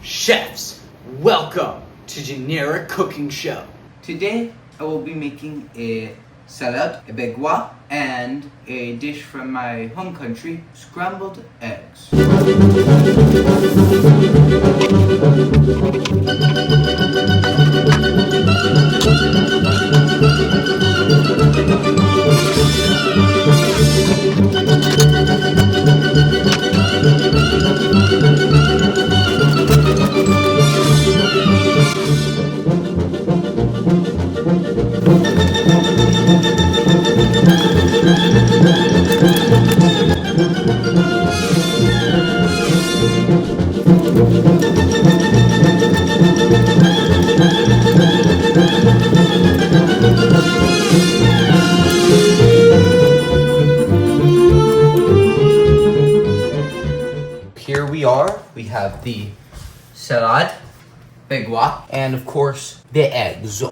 Chefs, welcome to Generic Cooking Show. Today I will be making a salad, a begua, and a dish from my home country, scrambled eggs. Here we are. We have the salad, begua, and of course the eggs.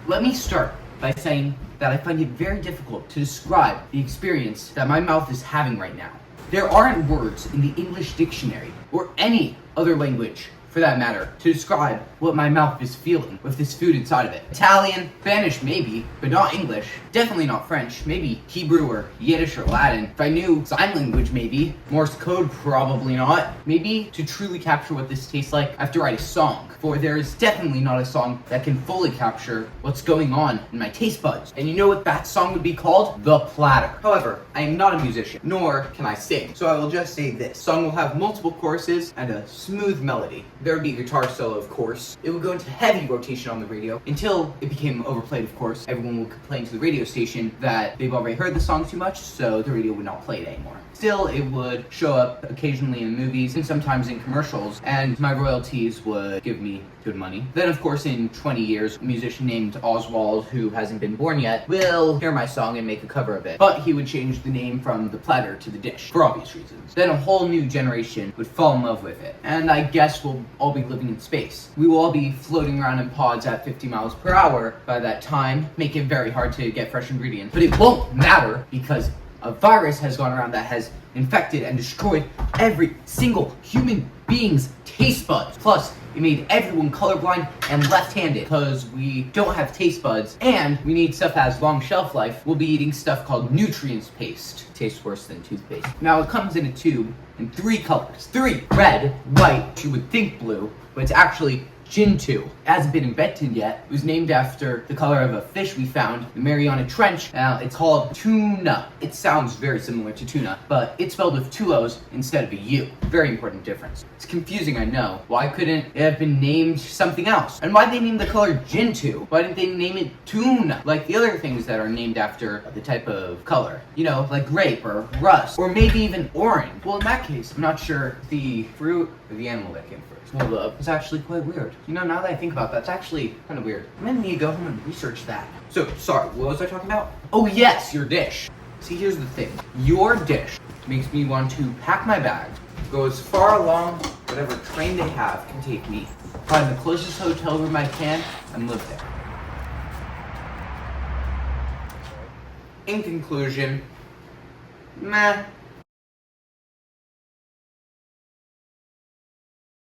Let me start by saying that I find it very difficult to describe the experience that my mouth is having right now. There aren't words in the English dictionary, or any other language for that matter, to describe what my mouth is feeling with this food inside of it. Italian, Spanish maybe, but not English. Definitely not French, maybe Hebrew or Yiddish or Latin. If I knew sign language maybe, Morse code probably not. Maybe to truly capture what this tastes like, I have to write a song. For there is definitely not a song that can fully capture what's going on in my taste buds. And you know what that song would be called? The Platter. However, I am not a musician, nor can I sing. So I will just say this. The song will have multiple choruses and a smooth melody. There would be a guitar solo, of course. It would go into heavy rotation on the radio until it became overplayed, of course. Everyone would complain to the radio station that they've already heard the song too much, so the radio would not play it anymore. Still, it would show up occasionally in movies and sometimes in commercials, and my royalties would give me good money. Then, of course, in 20 years, a musician named Oswald, who hasn't been born yet, will hear my song and make a cover of it. But he would change the name from the platter to the dish, for obvious reasons. Then a whole new generation would fall in love with it. And I guess we'll all be living in space. We will all be floating around in pods at 50 miles per hour by that time, make it very hard to get fresh ingredients. But it won't matter because a virus has gone around that has infected and destroyed every single human being's taste buds. Plus, it made everyone colorblind and left-handed because we don't have taste buds and we need stuff that has long shelf life. We'll be eating stuff called nutrients paste. Tastes worse than toothpaste. Now it comes in a tube in 3 colors. 3. Red, white, you would think blue, but it's actually Gin2. It hasn't been invented yet. It was named after the color of a fish we found in the Mariana Trench. Now, it's called tuna. It sounds very similar to tuna, but it's spelled with 2 O's instead of a U. Very important difference. It's confusing, I know. Why couldn't it have been named something else? And why'd they name the color Gin2? Why didn't they name it tuna? Like the other things that are named after the type of color. You know, like grape or rust, or maybe even orange. Well, in that case, I'm not sure if the fruit or the animal that came first. Hold up. It's actually quite weird. You know, now that I think about that, it's actually kind of weird. I'm gonna need to go home and research that. So, sorry, what was I talking about? Oh yes, your dish. See, here's the thing. Your dish makes me want to pack my bag, go as far along whatever train they have can take me, find the closest hotel room I can, and live there. In conclusion, meh.